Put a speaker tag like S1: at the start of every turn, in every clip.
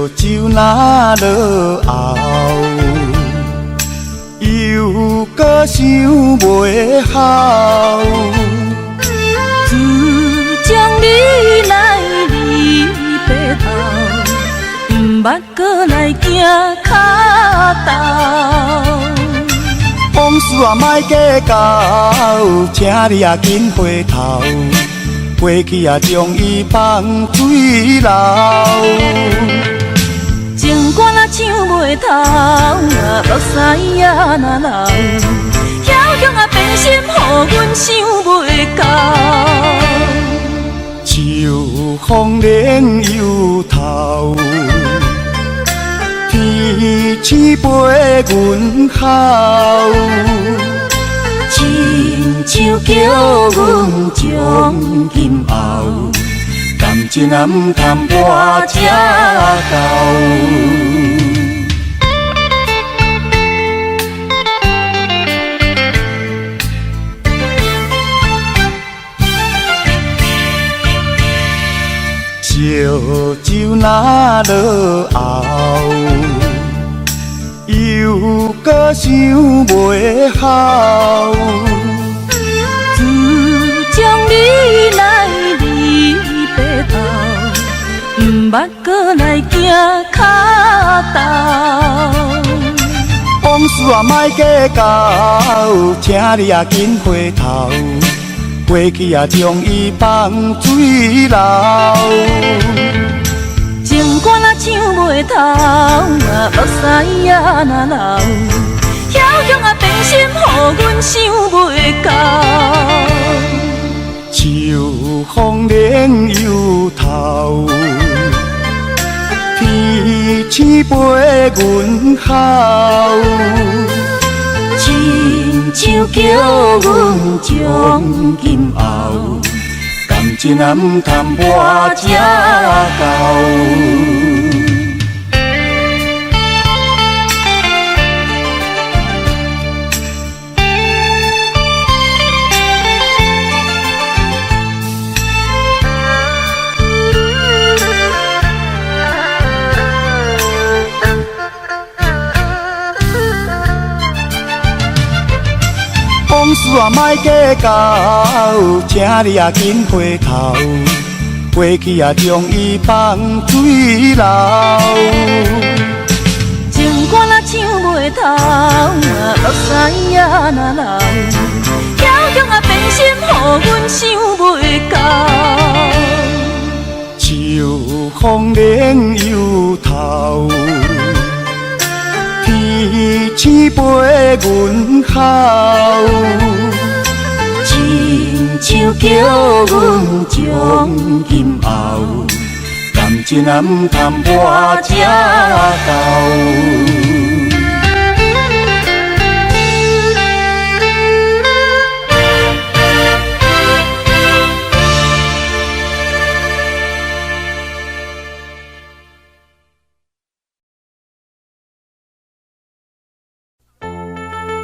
S1: 酒若落后，又搁想袂好。
S2: 自从你来离白头，毋捌搁来行脚头。
S1: 往事啊，莫计较，请你啊紧回头，过去啊将伊放水流。
S2: 情歌若唱袂透，目屎也若流，遐强啊变心，予阮想袂到。
S1: 秋风冷又透，天星陪阮哭，亲像叫阮将今后，感情啊毋通跋这厚。烧酒若落后，又搁想袂好。
S2: 自从你来离白头，毋捌搁来行脚头。
S1: 往事啊莫计较，请你啊紧回头，过去啊将伊放水流。
S2: 情歌若唱袂透，目屎也若流，遐强啊变心，予阮想袂到。
S1: 秋风冷又透，天星陪阮哭，亲像叫阮将今后，感情啊毋通跋这厚。往事啊莫计较，请你啊紧回头，过去啊将伊放水流。
S2: 情歌若唱袂透，目屎也若流，遐强啊变心，予阮想袂到。
S1: 秋风冷又透，天星陪阮哭，亲像叫阮将今后，感情啊毋通跋这厚。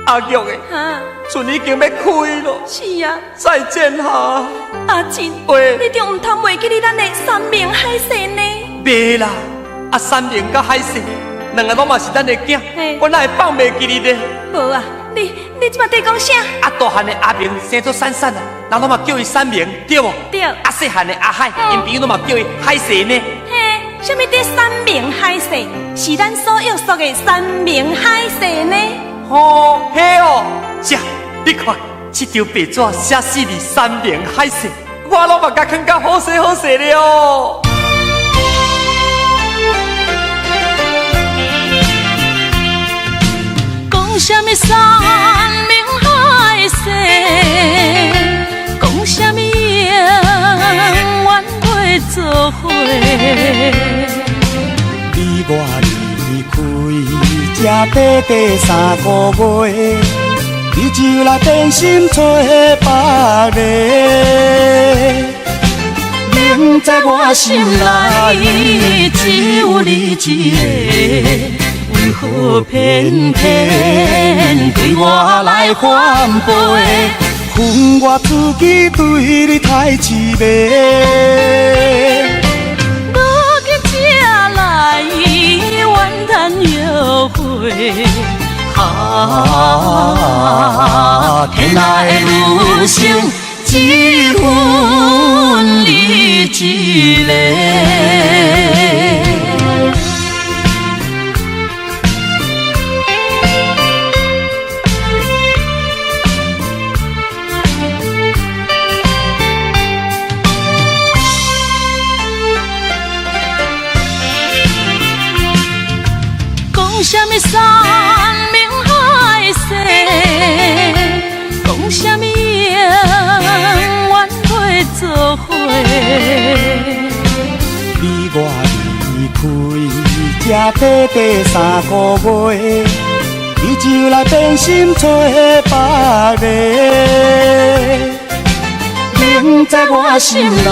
S1: 阿玉的，船已经要开咯。
S3: 是啊，
S1: 再见哈。
S3: 阿珍，
S1: 喂，
S3: 你着毋通忘记你咱的三明海鲜呢？
S1: 袂啦，啊三明甲海鲜，两个拢嘛是咱的囝，我哪会放袂记你呢？
S3: 无啊，你即马在讲啥？
S1: 啊大汉的阿明生做闪闪啊，人拢嘛叫伊三明，对无？
S3: 对。
S1: 啊细汉的阿海，因朋友拢嘛叫伊海鲜呢。
S3: 嘿，什么叫三明海鲜？是咱所约束的三明海鲜呢？
S1: 哦，嘿哦，姐，你看，这张白纸写死你三明海鲜，我拢嘛甲看甲好势好势了哦。
S2: 讲什么三明海誓，讲什么永远袂做伙。
S1: 你我离开这短短3个月，你就来变心找别个。明知我心内只有你一个，为何偏偏对我来反背？恨我自己对你太痴迷。
S2: 如今才来
S1: 天下的女性一分你一个。
S2: 什么山盟海誓，讲什么永远会做伙。
S1: 你我离开才短短3个月，你就来变心找别个。明知我心内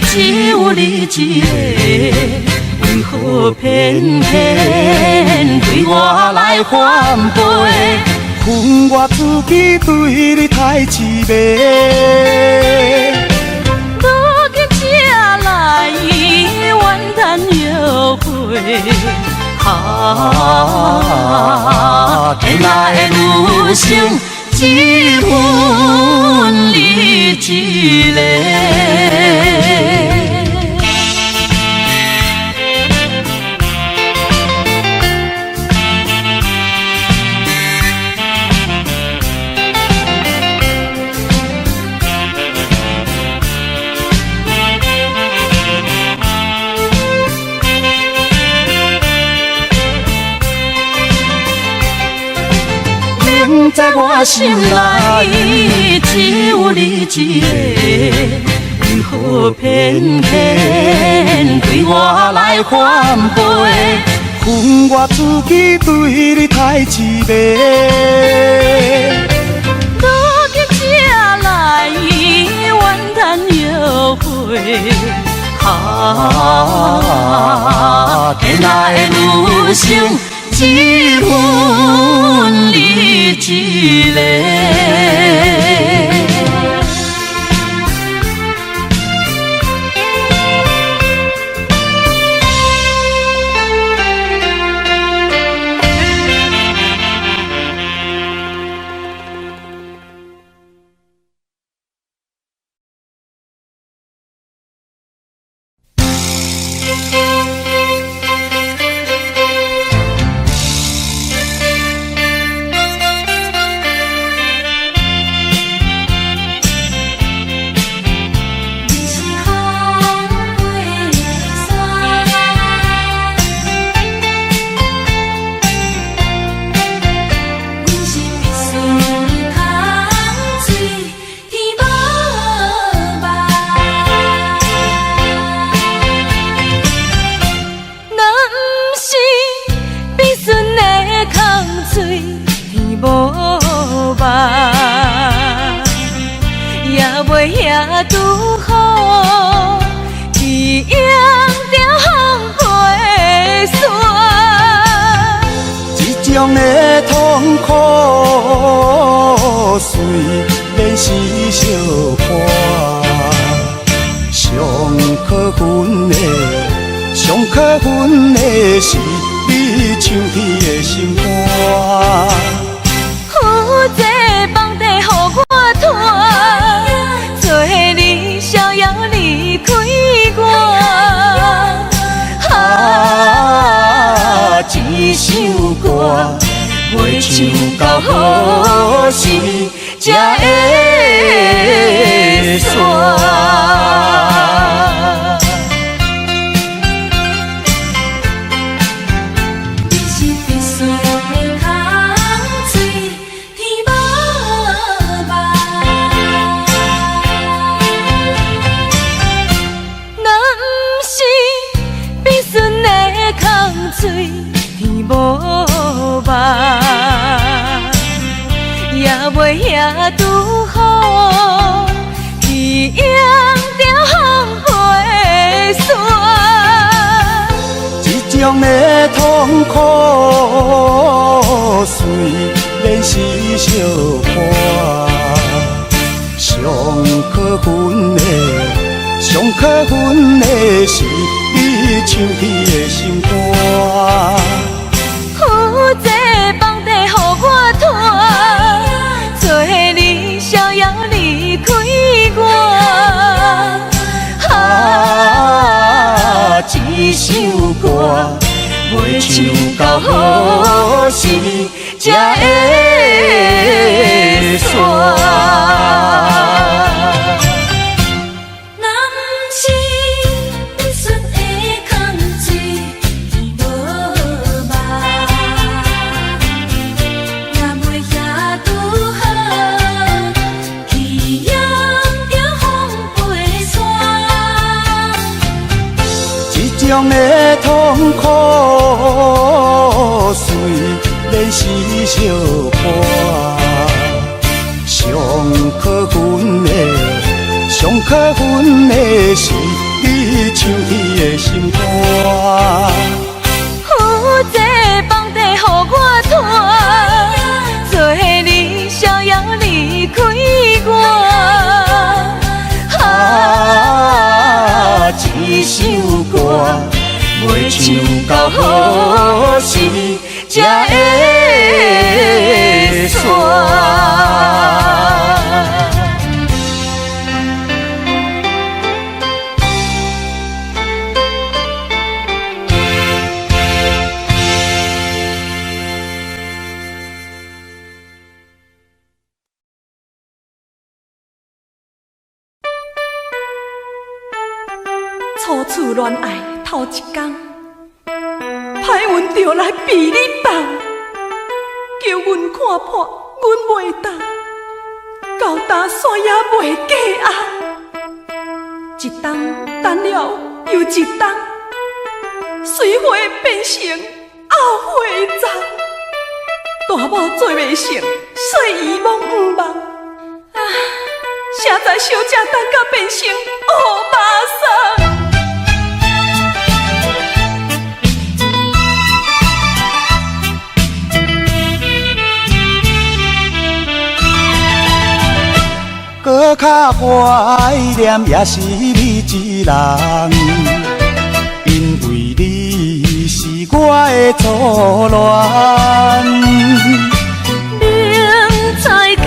S1: 只有你一个。为何偏偏对我来反背？恨我自己对你太痴迷。
S2: 如今才来怨叹后悔。
S1: 天下的女性只分你一个。明知我心内只有你一个，为何偏偏对我来反背？恨我自己对你太痴迷。
S2: 如今才来怨叹后悔。
S1: 天下的女性只分你一个。种的痛苦虽然是相伴，上可恨的是你唱起的心肝。
S2: 有这房地予我拖，做你逍遥离开我。
S1: 一首歌袂唱到何时才会煞？
S2: 也袂遐拄好，去迎着风飞沙。
S1: 这种的痛苦虽然是相伴，上可恨的是你唱起的心肝。
S2: 负这房地予我拖，做你逍遥离开我。一首歌，袂唱到何时才会煞？若不是你出的空水无望，也袂遐拄好，去养着风飞山。
S1: 这种的痛苦随连时相伴，上可恨的是你抢伊的心肝。
S2: 负这房地予我拖，做你逍遥离开我。一首歌，袂唱到何时才会煞？
S3: 初次恋爱头一天，歹运就来被你放，叫阮看破，阮袂当，到打线也袂过暗。一冬等了又一冬，水花变成后花丛，大某做袂成，细姨罔毋望。谁知小姐等甲变成乌巴桑。
S1: 搁较怀念也是你一人，因为你是我的初恋。
S2: 明知今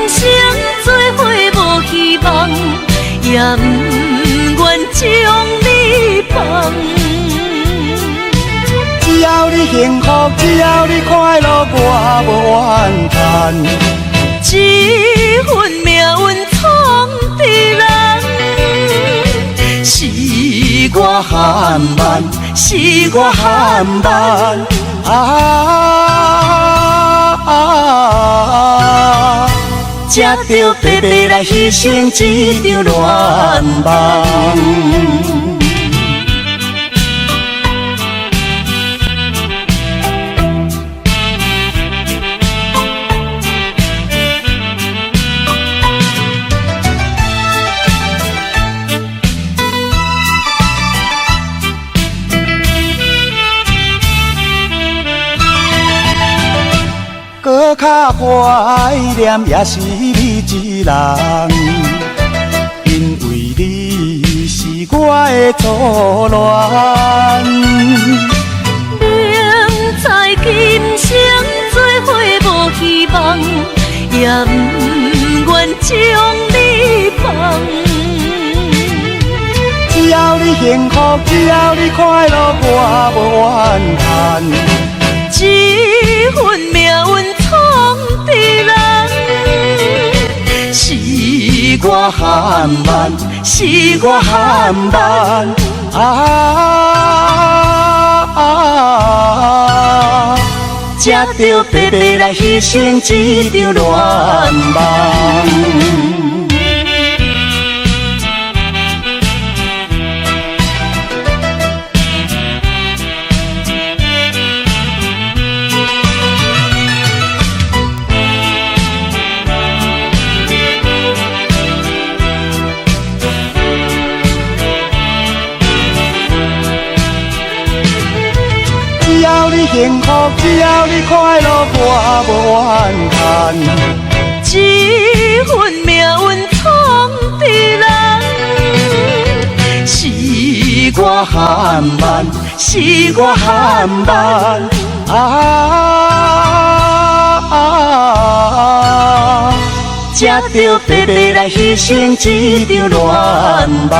S2: 生做伙无希望，也不愿将你放。
S1: 只要你幸福，只要你快乐，我无怨叹。
S2: 这份命运闯的人，是我含慢，是我含慢。才着白白来牺牲这场恋梦。
S1: 搁较怀念也是你一人，因为你是我的初恋。
S2: 明知今生做伙无希望，也不愿将你放。
S1: 只要你幸福，只要你快乐，我无怨叹。
S2: 这份命运闯的人，是我含慢，是我含慢。才着白白来牺牲这场恋梦。
S1: 只要你幸福，只要你快乐，我无怨叹。
S2: 这份命运闯的人，是我含慢，是我含慢。
S1: 才着白白来牺牲一场恋梦。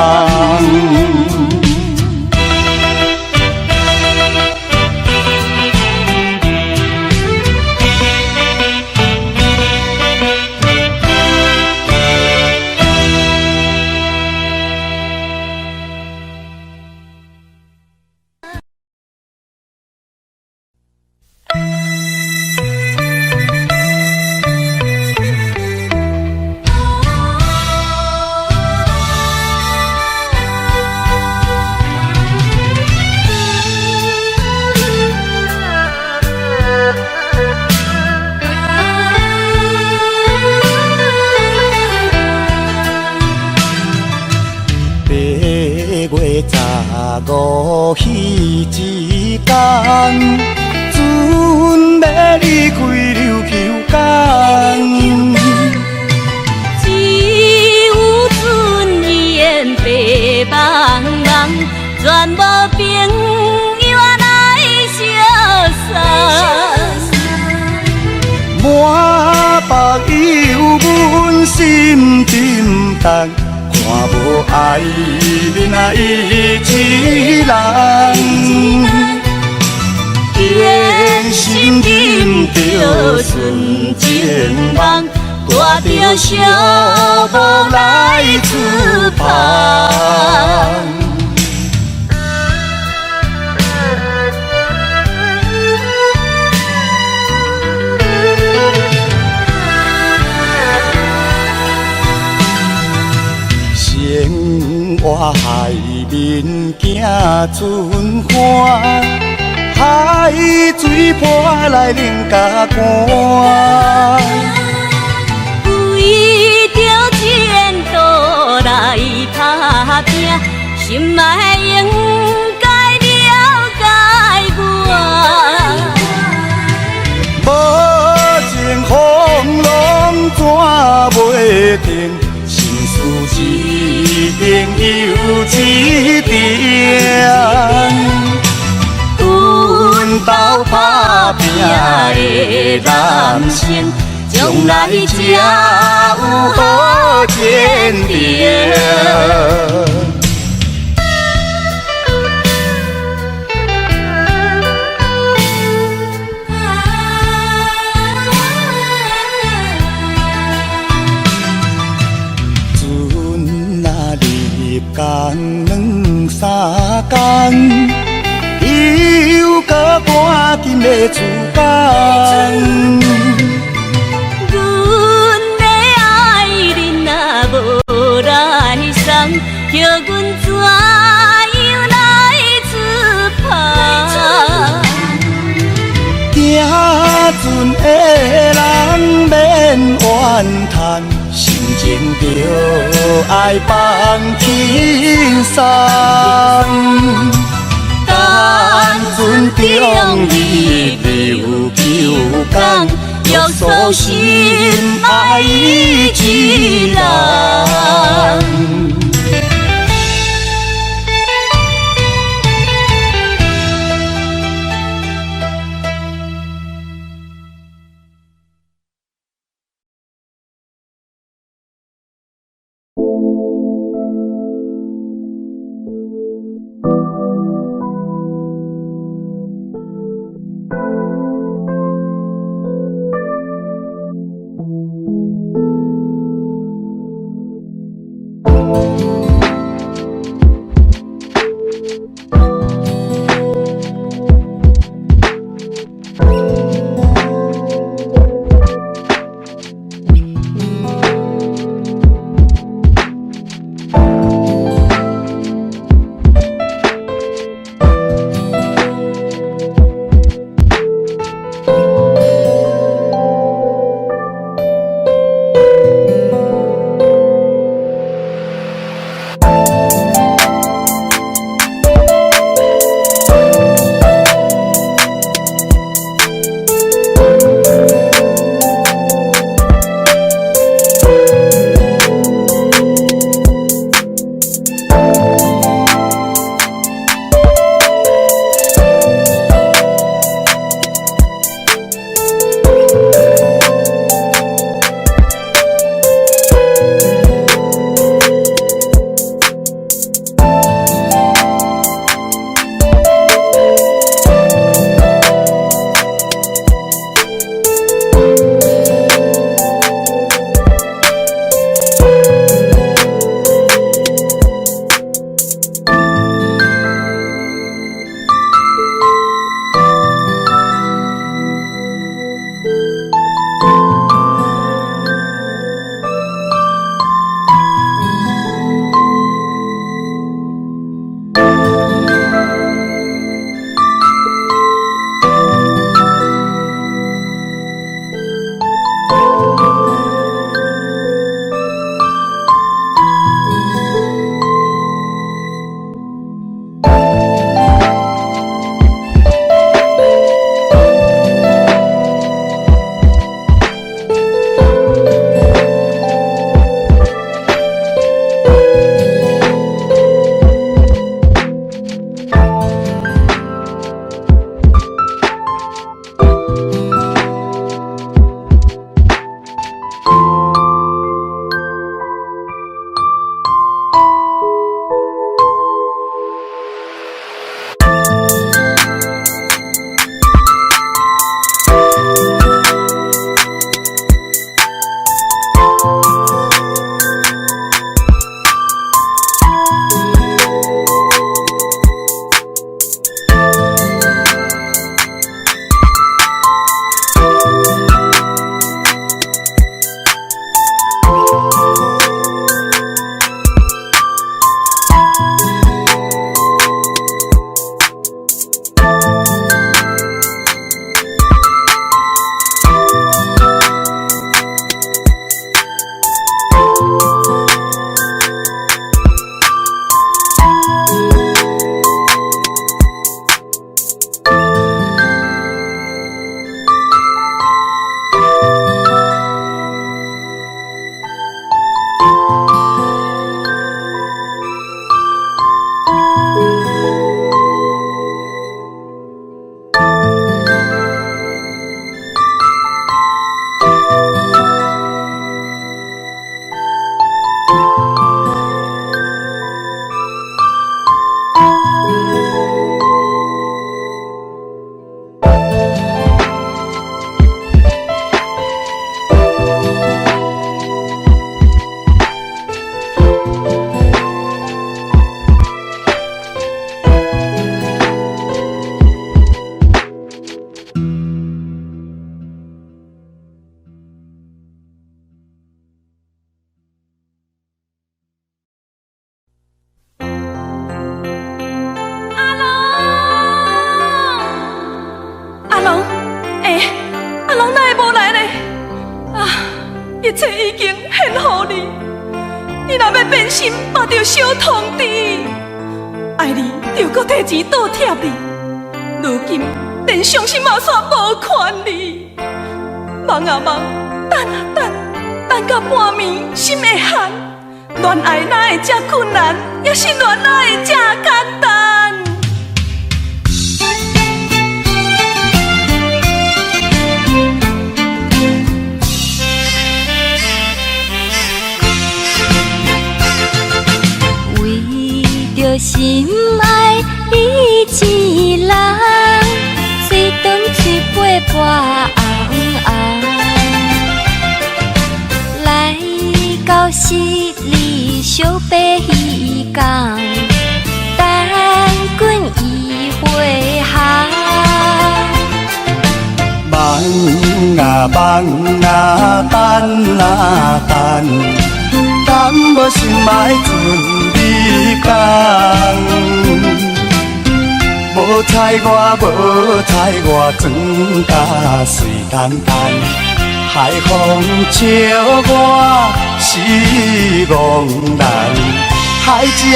S1: 5彼一天，准要离开琉球港。
S2: 只有船烟白茫茫，全无朋友来相送。
S1: 满腹忧闷心沉重。看无爱人啊，伊一人，愿心忍着纯情梦，带着寂寞来出发。我海面行春花，海水泼来冷甲寒。
S2: 为着前途来打拼，心爱应该了解我。
S1: 无情风浪怎袂停？一定有一定，奋斗打拼的男性，将来才有好前程。工两三工，又搁赶紧要出工。
S2: 阮的爱人啊，无来送，叫阮怎样来出发？
S1: 行船的人免怨叹。心情着爱放轻松，单船中伊琉球港，约束心爱一人。
S3: 切已经献予你，你若要变心，嘛着小通知。爱你就搁摕钱倒贴你，如今连伤心嘛煞无权利。梦啊梦，等啊等，等到半暝心会寒。恋爱哪会这困难，也是恋爱这简单。
S2: 为着心爱伊一人，随断嘴陪伴红红，来到死里相陪彼天，等阮伊回航。
S1: 梦啊梦啊，等啊等，等无心爱准你讲。无猜我，无猜我，装甲水淡淡，海风笑我是憨人，海鸟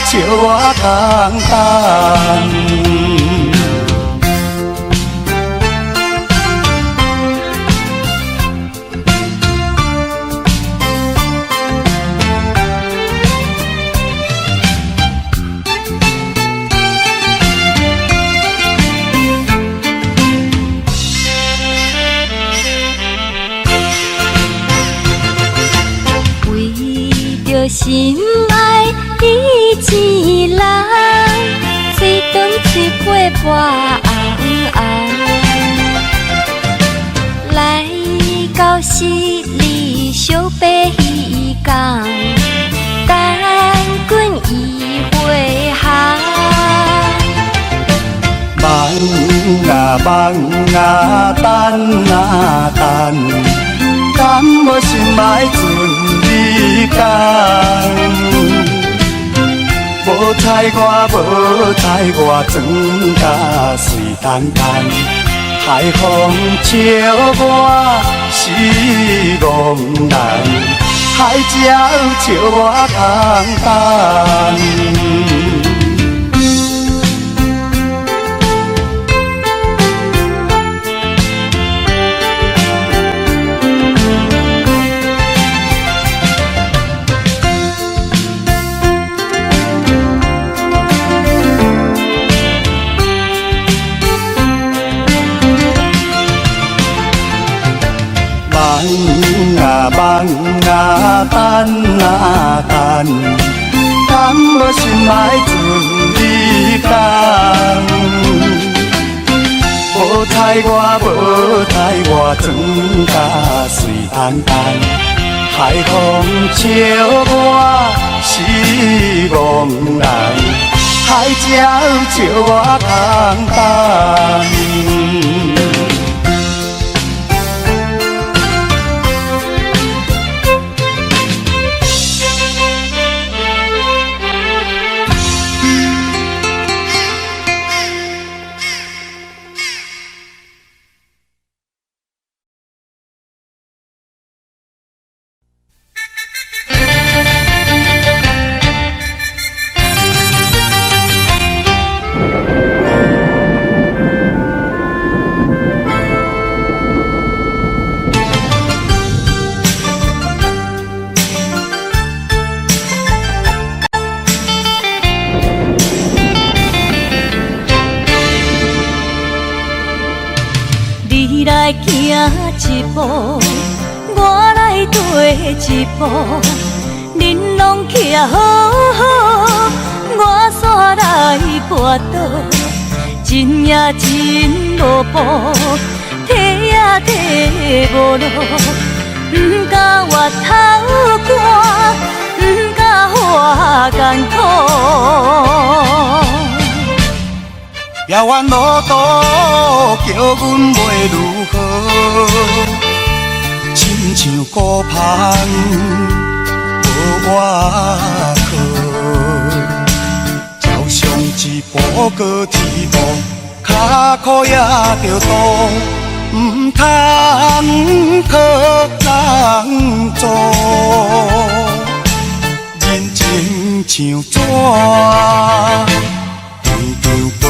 S1: 笑我空空。
S2: 心爱伊一人，随断嘴陪伴红红，来到死里相陪彼天，等阮伊回航。
S1: 梦啊梦啊，等啊等，等我心爱准你讲。无猜我，无猜我，装甲水淡淡，海风笑我是憨人，海鸟笑我空空。梦啊梦啊，等啊等，等无心爱准你讲。无猜我，无猜我，装甲水淡淡，海风笑我是憨人，海鸟笑我空空。
S2: 来行一步，我来退一步，恁拢徛好好，我煞来跋倒，真也真无步，提也提无路，不敢越头汗，不敢花艰苦。
S1: 遥远路途叫阮袂如何，亲像孤帆无外靠，走上一步搁一步，脚苦也着多，唔通靠人做，人情像纸张张薄。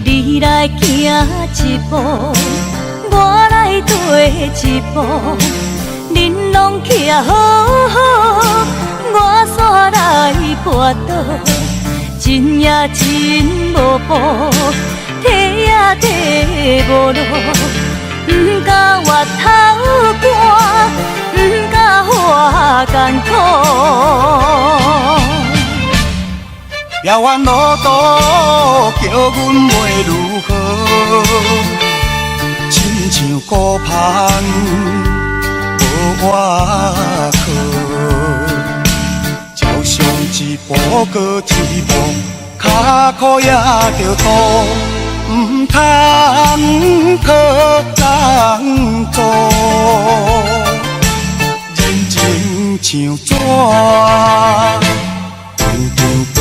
S2: 你来行一步，我来退一步，恁拢徛好好，我煞来跋倒，真也真无步，提也提无路，不敢越头汗，不敢花艰苦。
S1: 遥远路途叫阮袂如何，亲像孤帆无外靠，朝上一步搁一步，脚苦也着吐，唔通靠人做，人情像纸张张薄。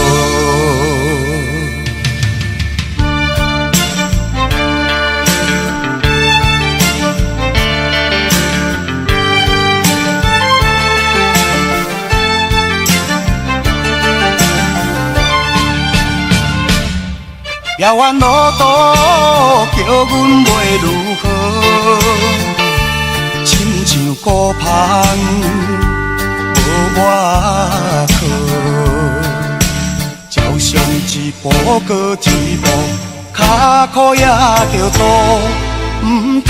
S1: 遥远路途叫阮袂如何，亲像孤帆无外靠，朝上一步搁一步，脚苦也着吐，唔通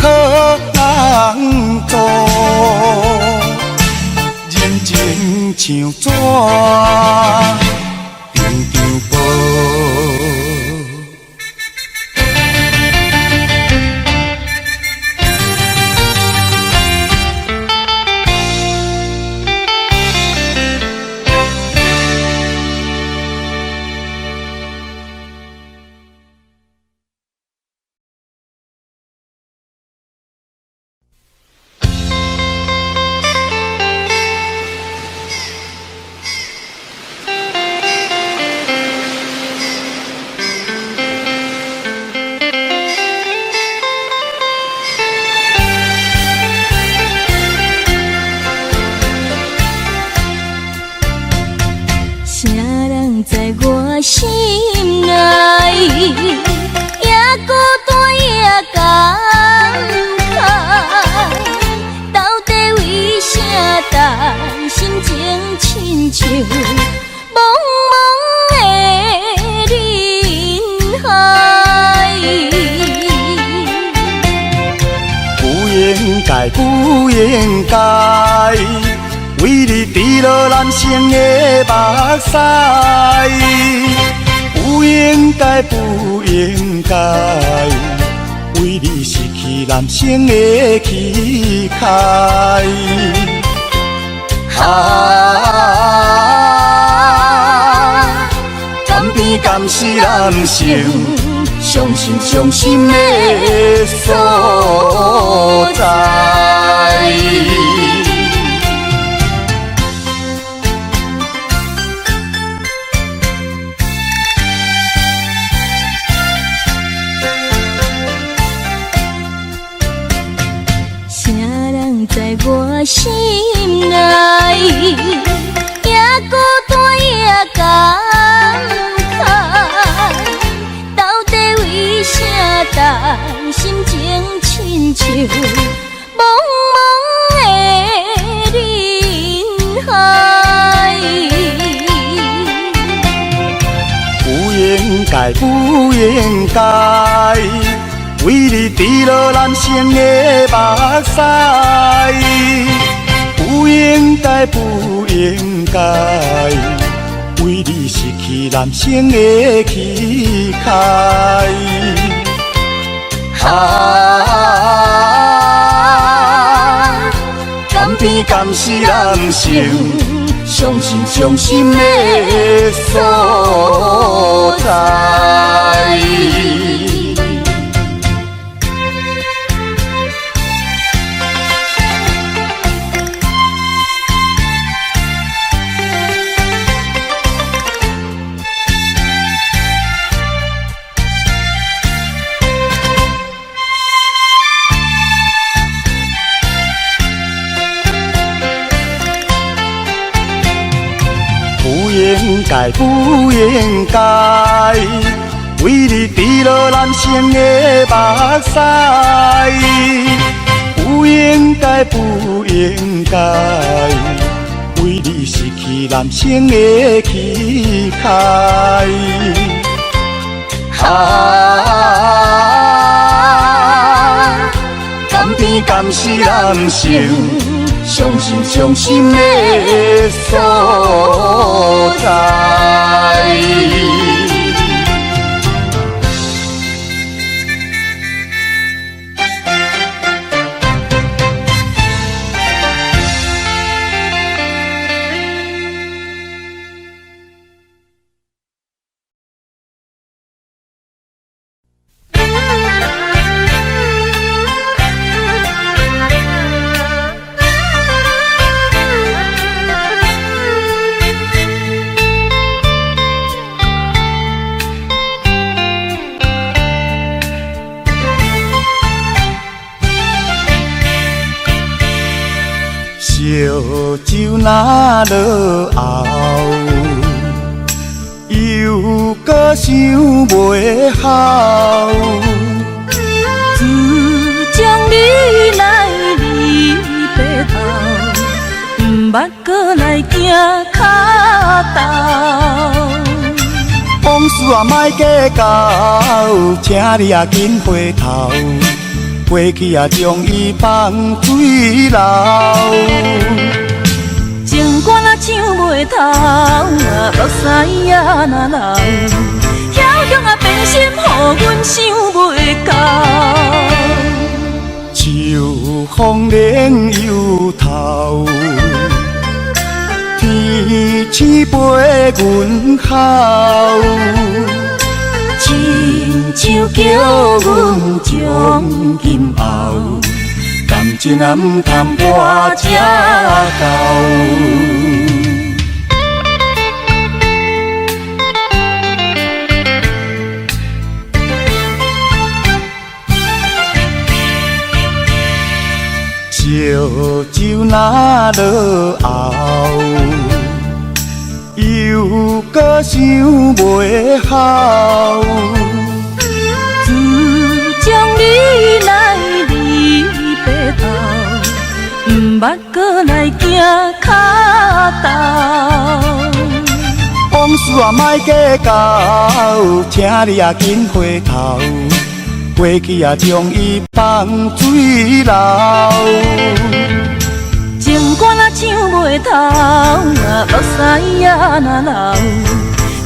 S1: 靠人做，人情像纸张张薄。
S2: 心内也孤单也感慨，到底为啥等心情亲像茫茫的人海？
S1: 不应该，不应该，为你滴落男生的目屎。不应该，不应该，为你失去男生的气概。甘甜甘是男生伤心伤心的所在。
S2: 在我心内，也孤单也感慨，到底为啥等心情亲像茫茫的人海？
S1: 不应该，不应该，为你滴落男生的目屎。不应该，不应该，为你失去男生的气概。甘甜甘是男生伤心的所在。不应该为你滴落男生的目屎，不应该为你失去男生的气概。甘甜甘是男生伤心的所在。烧酒若落喉，又搁想袂好。
S2: 自将你来离白头，毋捌搁来行脚头。
S1: 往事啊，莫计较，请你啊紧回头。过去啊，将伊放水流。
S2: 情歌若唱袂透，目屎啊若流，遐强啊变心，予阮想袂到。
S1: 秋风冷又透，天星陪阮哭。亲像叫阮将今后，感情啊毋通破这厚。烧酒若落喉，又搁想袂好。
S2: 自将你来离白头，毋捌搁来行脚头。
S1: 往事啊莫计较，请你啊紧回头。过去啊将伊放水流。
S2: 情歌若唱袂透，目屎啊若流，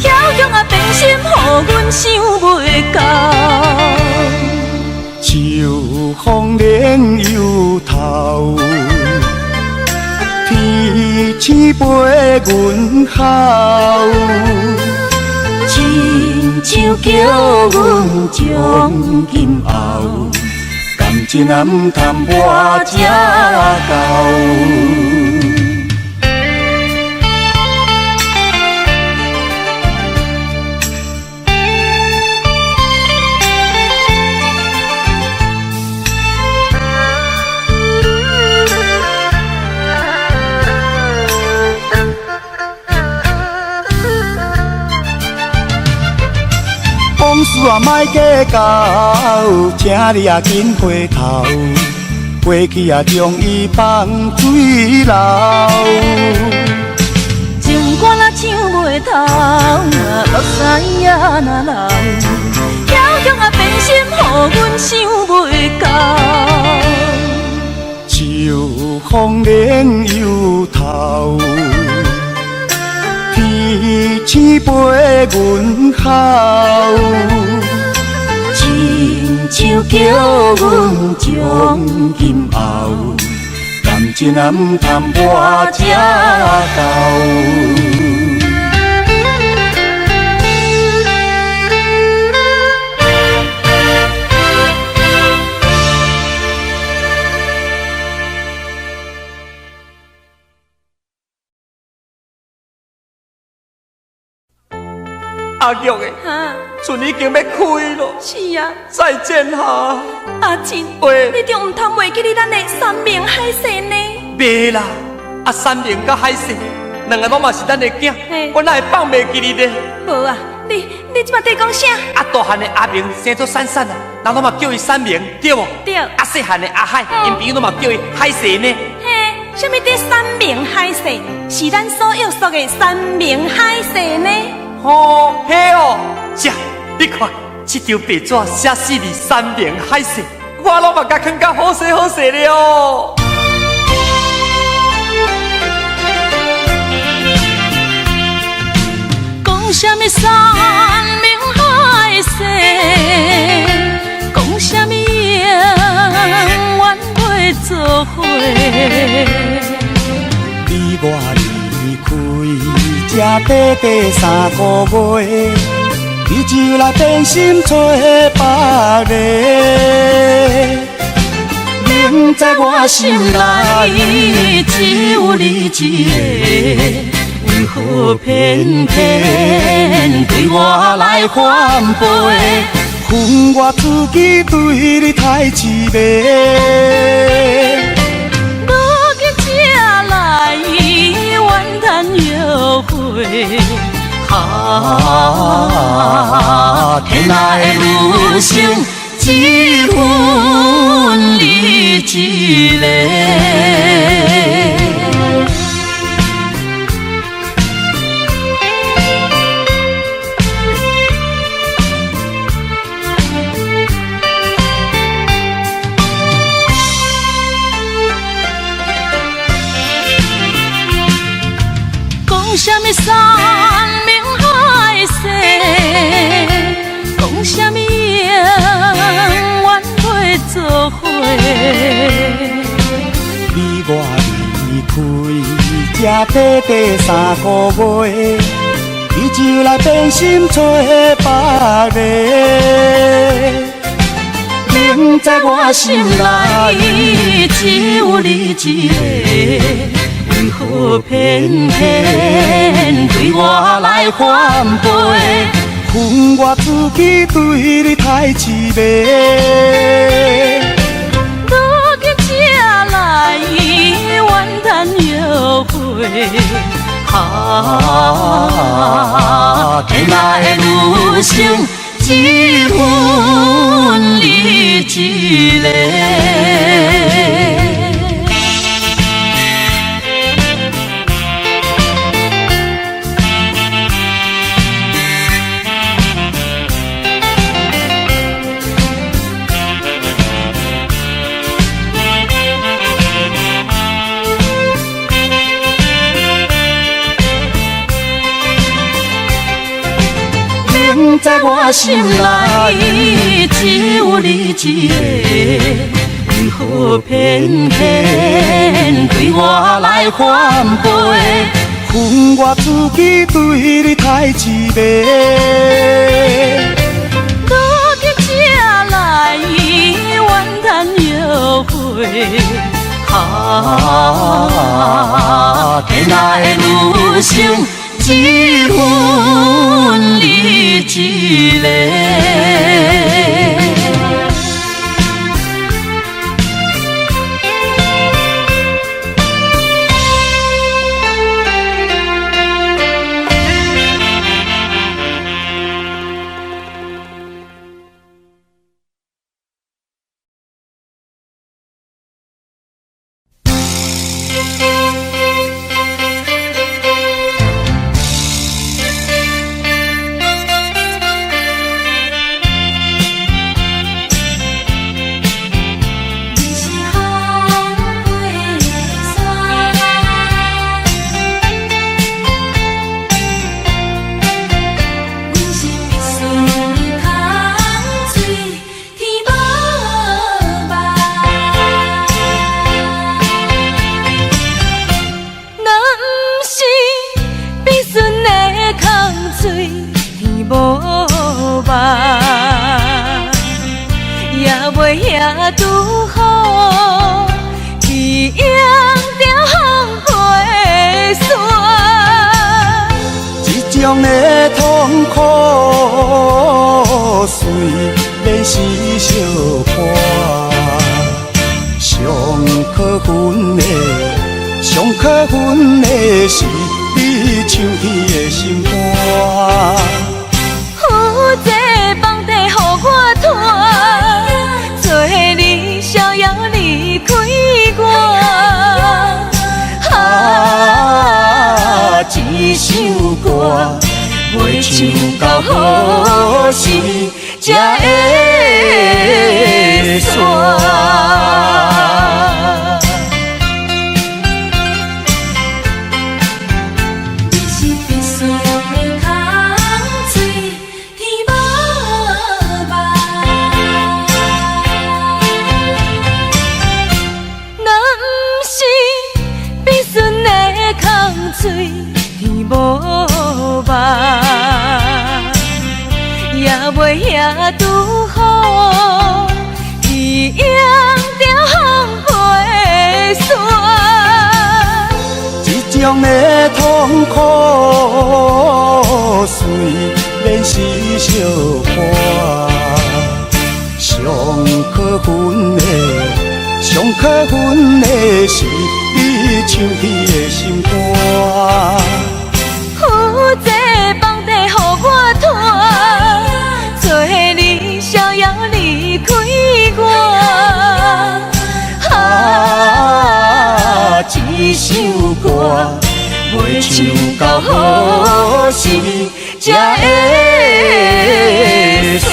S2: 遐强啊变心，予阮想袂到。
S1: 秋风冷又透，天星陪阮哭。亲像叫阮将今后，感情啊毋通破这厚。往事啊莫计较，请你啊紧回头。过去啊将伊放水流。
S2: 情歌若唱袂透，目屎啊若流，遐强啊变心，予阮想袂到。
S1: 秋风冷又透，天星陪阮哭。亲像叫阮将今后，感认真啊，唔通我才到。
S4: 阿玉的，船已经要开了。
S3: 是啊，
S4: 再见哈。
S3: 阿珍，
S4: 喂，
S3: 你就唔通忘记你咱的三明海誓呢？
S4: 袂啦，啊三明甲海誓，两个拢嘛是咱的囝，我哪会放袂记你呢？
S3: 无啊，你即马在讲啥？
S4: 啊大汉的阿明生做闪闪啊，人拢嘛叫伊三明，对无？
S3: 对。
S4: 啊细汉的阿海，因朋友拢嘛叫伊海誓呢。
S3: 嘿，什么的三明海誓？是咱所约束的三明海誓呢？
S4: 哦，嘿哦，这你看，这张白纸写死你三明海誓，我拢嘛甲囥甲好势好势了哦。
S2: 讲什么三明海誓，讲什么永远袂做伙。
S1: 你我离开，才短短3个月，你就来变心找别个。明知我心内只有你一个，为何偏偏对我来反背？恨我自己对你太自卑。
S2: 如今才来怨叹后悔，
S1: 天下的女性只分你一个。
S2: 讲什么三明海誓，讲什么永远袂做伙。
S1: 你我离开，才短短3个月，你就来变心找别个。明知我心内只有你一个，为何偏偏对我来反背？恨我自己对你太自卑。
S2: 如今才来怨叹后悔，
S1: 天下的女性只分你一个。明知我心内只有你一个，为何偏偏对我来反背？恨我自己对你太自卑。
S2: 如今才来怨叹后悔，
S1: 天下的女性只分你一个。
S2: 也袂遐拄好，天阳着风飞散。
S1: 这种的痛苦，虽然是相伴，上可恨的是你唱起的心肝。
S2: 负这房地予我拖，做你逍遥离开我。一首歌袂唱到何时才会煞？水天无望，也袂遐拄好，天阳着风飞散。
S1: 这种的痛苦，虽然是相伴，上可恨的是你唱起的心肝。
S2: 负这房地予我拖，做你逍遥离开我。一首歌袂唱到何时才会煞？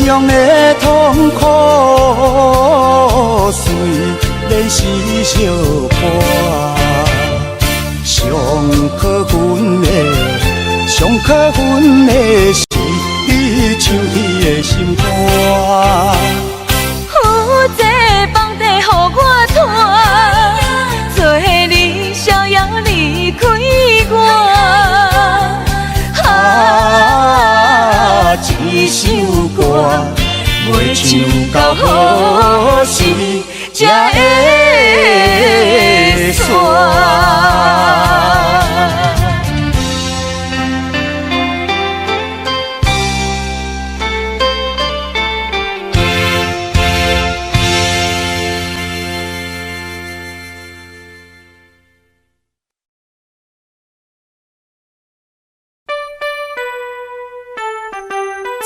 S1: 这种的痛苦，虽然是相伴，上可恨的是你唱起的心肝。
S2: 负这房地予我拖，做你逍遥离开我。一首歌袂唱到何时才会煞？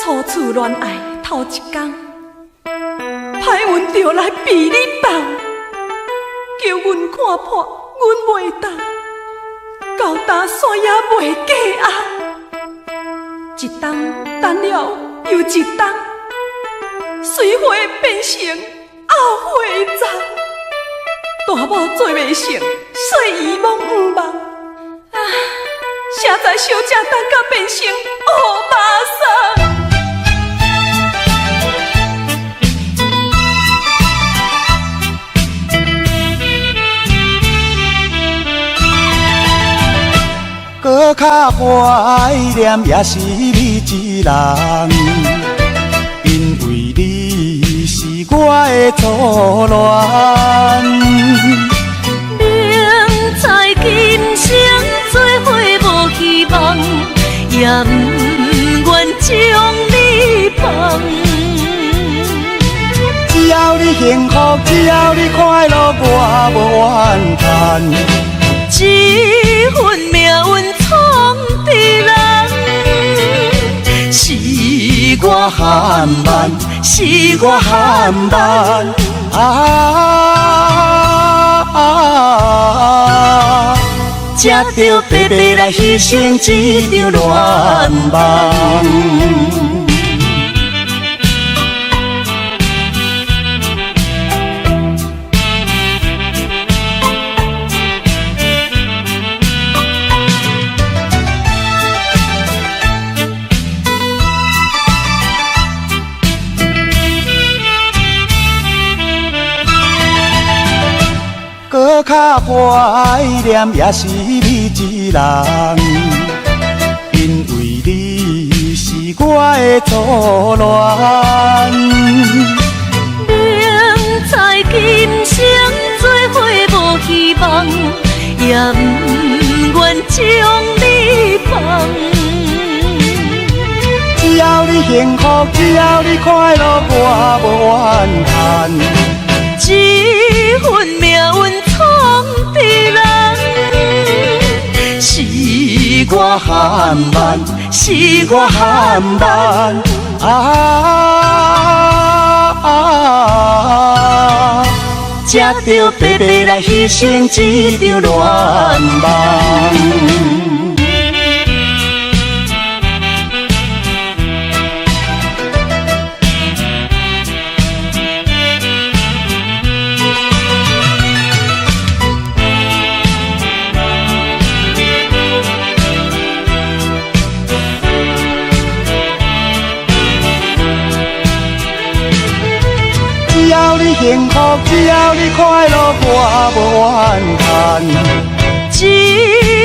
S3: 初次恋爱头一天，歹运就来被你放，叫阮看破，阮袂当，到打线也袂过压，一冬等了又一冬，水花变成后花丛，大某做袂成，细姨罔毋望，谁知小姐等甲变成乌巴桑。
S1: 搁较怀念也是你一人，因为你是我的初恋。
S2: 明知今生做伙无希望，也不愿将你放。
S1: 只要你幸福，只要你快乐，我无怨叹。
S2: 这份命运闯的人，是我含慢，是我含慢才着白白来牺牲这场恋梦。
S1: 怀念，也是你一人，因为你是我的初恋。
S2: 明知今生做伙无希望，也不愿将你放。
S1: 只要你幸福，只要你快乐，我无怨叹。
S2: 这份命运闯的人，是我含慢，是我含慢。才着白白来牺牲一场恋梦。
S1: 只要你幸福，只要你快乐，我无怨叹。
S2: 这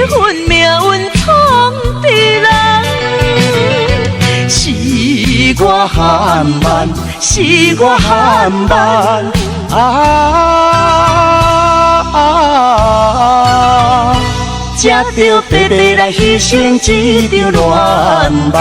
S2: 份命运闯的人，是我含慢，是我含慢。才着白白来牺牲一场恋梦。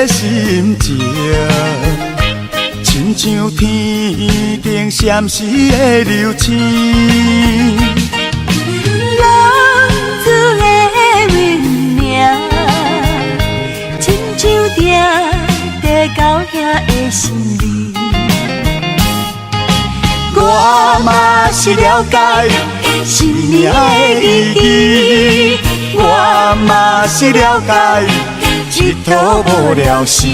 S1: 心情，亲像天顶闪烁的流星，
S2: 浪子的运命，亲像定在高遐的心里。
S1: 我嘛是了解生命的意义，我嘛是了解。一途无聊时，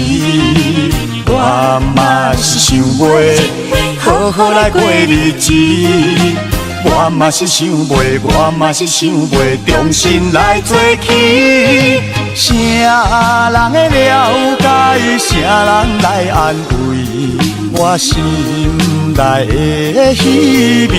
S1: 我嘛是想袂好好来过日子。我嘛是想袂，我嘛是想袂重新来做起。啥人会了解，啥人来安慰我心内的虚味。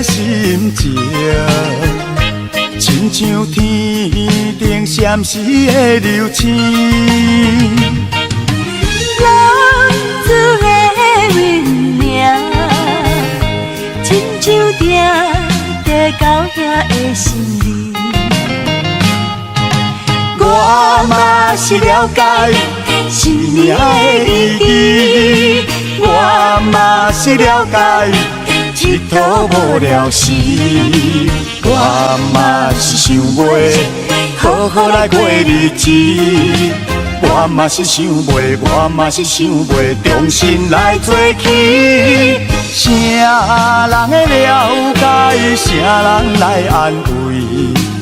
S1: 心情，亲像天顶闪烁的流星，
S2: 浪子的运命，亲像定在高遐的心里。
S1: 我嘛是了解生命的意义，我嘛是了解。一途无聊时，我嘛是想袂好好来过日子。我嘛是想袂，我嘛是想袂重新来做起。啥人会了解，啥人来安慰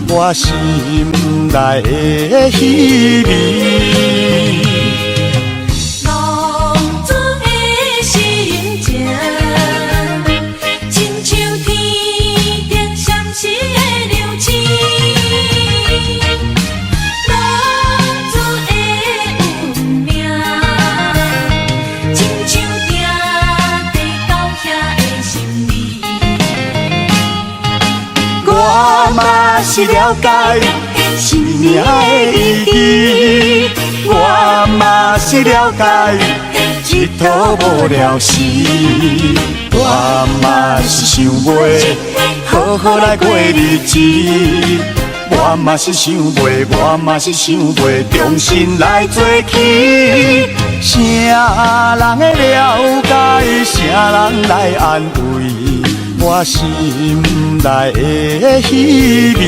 S1: 我心内的虚味。我嘛是了解生命的意义，我嘛是了解一途无聊时，我嘛是想袂好好来过日子。我嘛是想袂，我嘛是想袂，重新来做起。啥人会了解，啥人来安慰我心内的稀微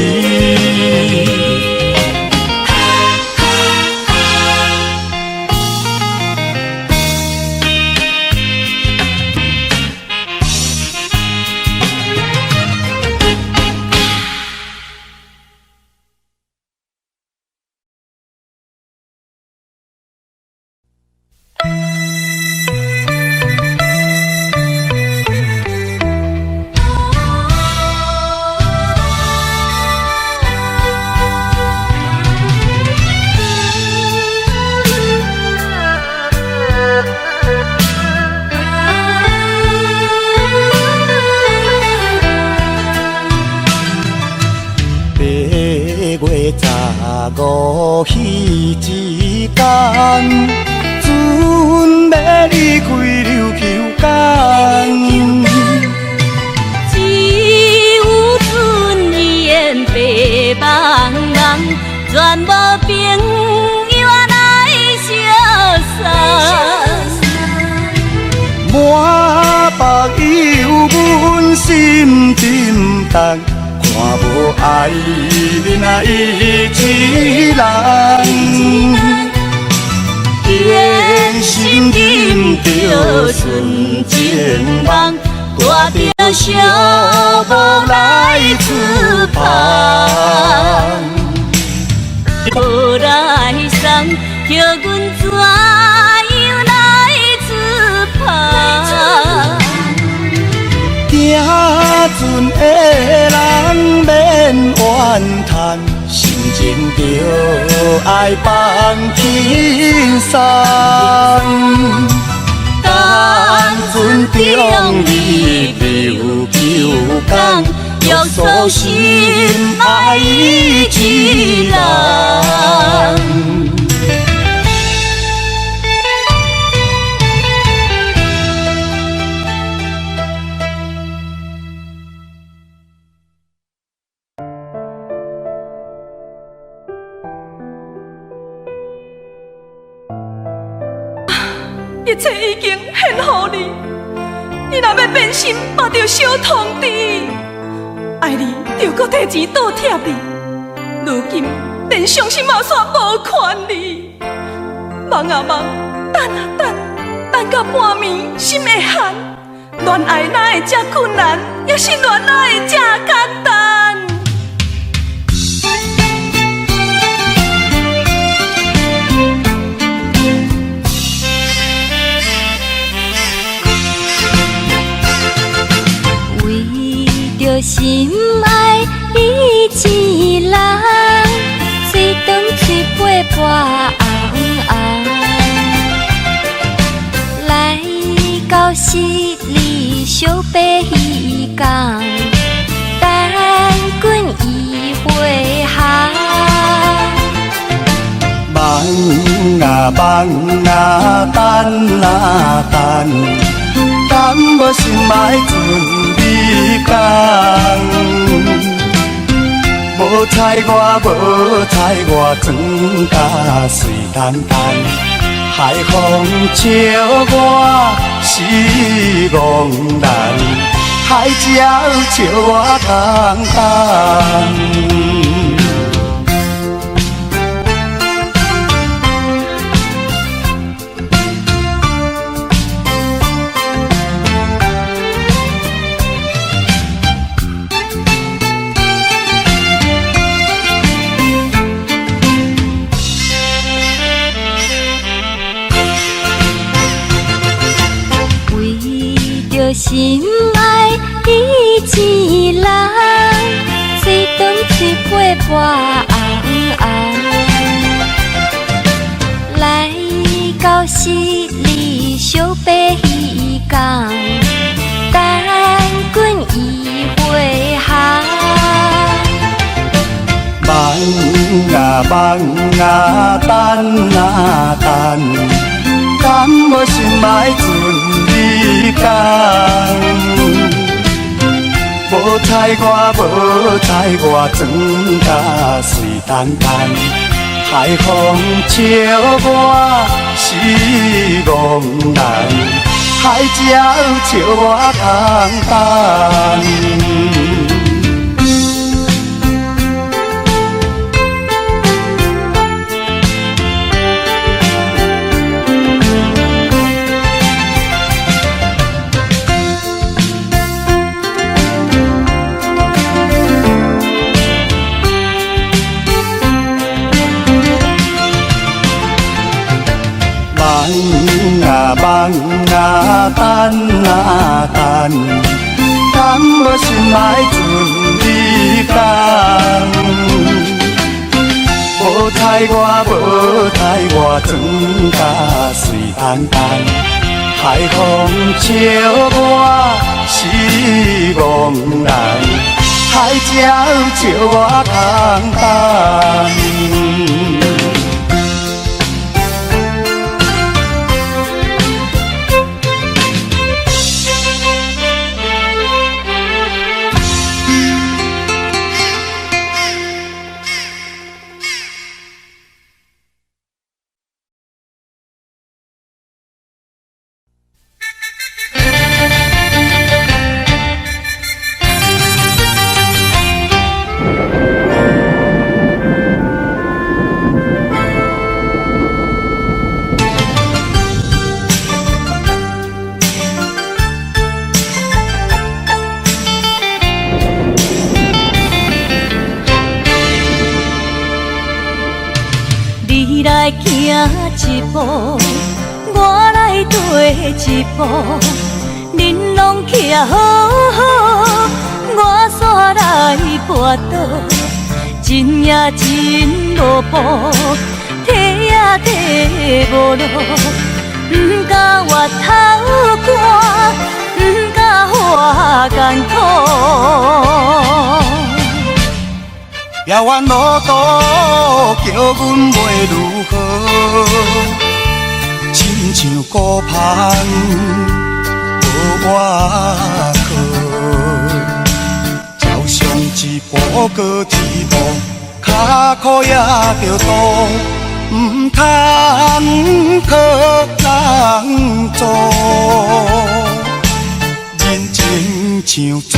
S1: ？15迄一天，船要离开琉球港。
S2: 只有船已沿白茫茫，全无朋友来相送。
S1: 满腹忧闷心沉重。看无爱人啊，伊一人，愿心忍着纯情梦，挂着寂寞来出发。
S2: 无来送，叫阮怎样来出发？
S1: 行船的人免怨叹，心情着爱放轻松。等船中离琉球港，约束心爱一人。
S3: 一切已经献予你，你若要变心，嘛着小通知。爱你着搁摕钱倒贴你，如今连伤心嘛煞无款你。梦啊梦，等啊等，等到半暝心会寒。恋爱哪会这困难，也是恋爱这简单。
S2: 心爱伊一人，随长吹飞波红红，来到十里小白鱼港，等阮伊回航。
S1: 梦啊梦啊，等啊等。等我心爱船离港，无猜我，无猜我，船甲水淡淡，海风笑我是憨人，海鸟笑我空空。
S2: 心爱伊一人，随长吹飞波红红，来到十里小白鱼港，等阮伊回航。
S1: 梦啊梦啊，等啊等，等我心爱船离港，无彩我，无彩我，装甲水淡淡，海风笑我是憨人，海鸟笑我空等。梦啊等啊等，等无心来阵你等。无彩我，无彩我，装甲水淡淡，海风笑我是憨人，海鸟笑我空等。
S2: 你来行一步，我来退一步，恁拢徛好好，我煞来跋倒，真也真无步，提也提无路，不敢越头汗，不敢花艰苦。
S1: 遥远路途叫阮袂如何，亲像孤帆无我靠，朝上一步搁一步，脚苦也着渡，唔通靠人做，人情像纸。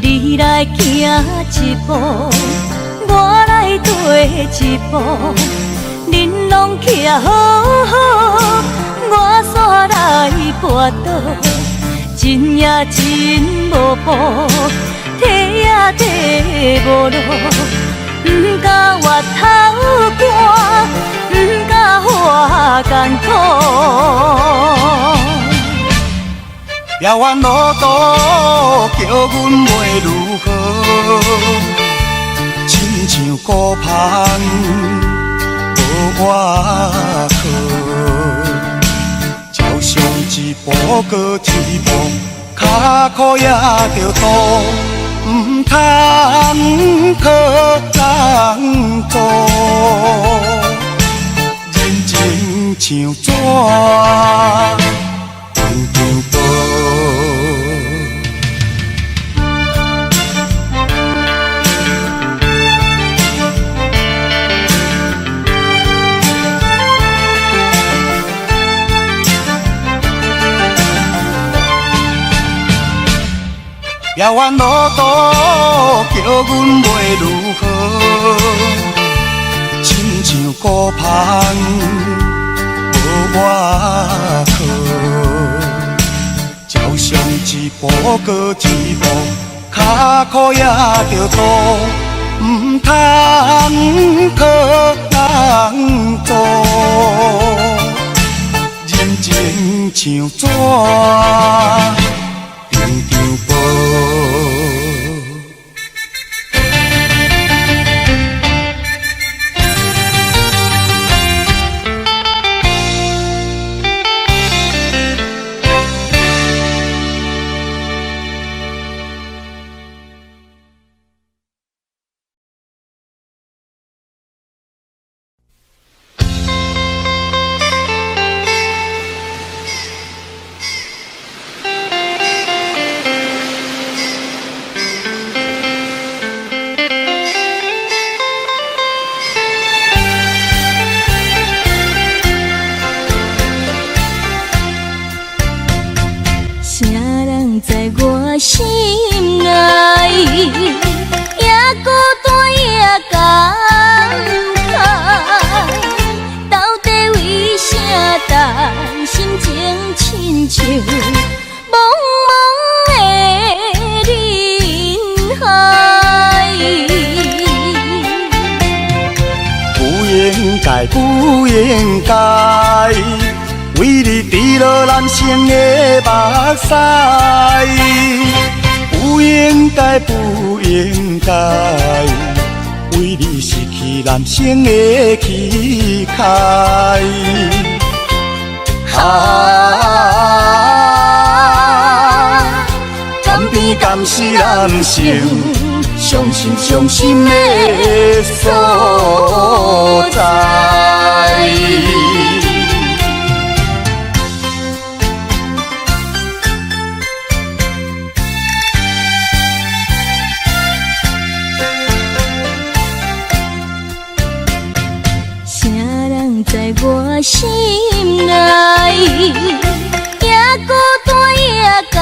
S2: 你来行一步，我来退一步，恁拢徛好好，我煞来跋倒，真也真无步，提也提无路，不敢越头汗，不敢花艰苦。
S1: 遥远路途叫阮袂如何，亲像孤帆无我靠，朝上一步搁一步，脚苦也着渡，唔通靠人做，人情像纸。遥远路途叫阮袂如何，亲像孤帆无我靠，朝上一步搁一步，脚苦也着渡，唔通靠人做，人情像纸。
S2: 在我心内，也孤单也感慨。到底为啥担心情亲像茫茫的人海？
S1: 不应该，不应该，为你滴落男生的目屎。不应该，不应该，为你失去男生的气概。甘甜甘是男生伤心的所在。
S2: 在我心内，也孤单也感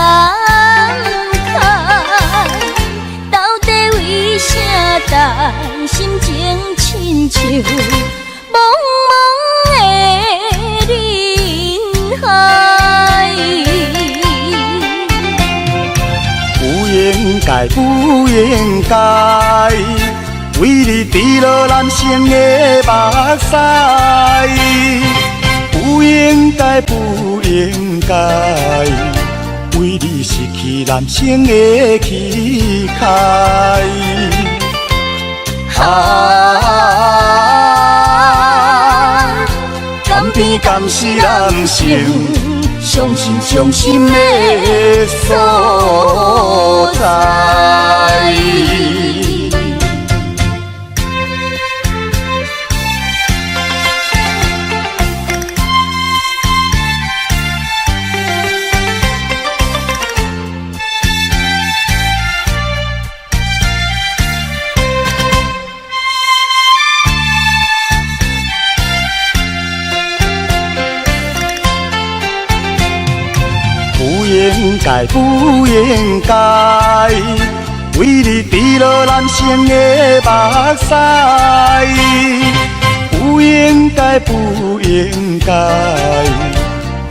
S2: 慨。到底为啥担心情亲像茫茫的人海？
S1: 不应该，不应该，为你滴落男生的目屎。不应该，不应该，为你失去男生的气概。甘甜甘是男生伤心的所在。不应该，不应该，为你滴落男生的目屎。不应该，不应该，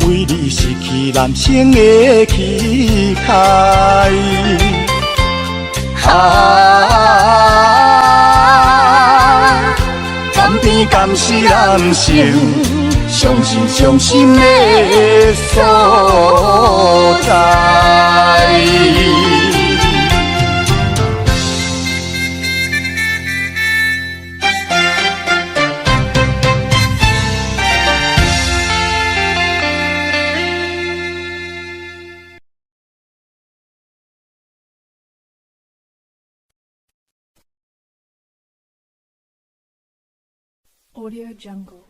S1: 为你失去男生的气概。甘甜甘是男生伤心的所在。
S3: Audio Jungle.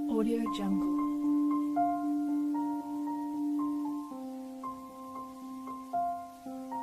S3: Audio Jungle.